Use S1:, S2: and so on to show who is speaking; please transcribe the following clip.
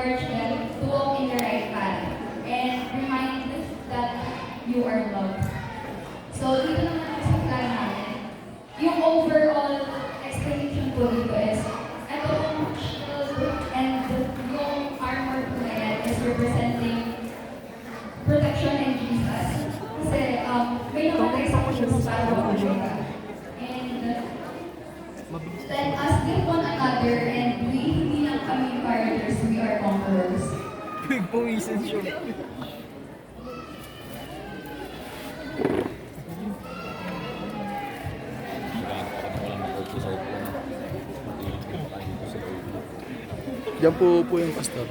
S1: encourage them to walk in the right path and remind that you are loved. So, dito naman sa plan namin, yung overall explanation po dito is, ito pong shield and yung armor po na yan is representing protection and Jesus. Kasi may namatay sa krus para makuha. And let us give one another and we hindi lang kami warriors, we are conquerors.
S2: Pagpawisan siya.
S3: Diyan po yung pastor.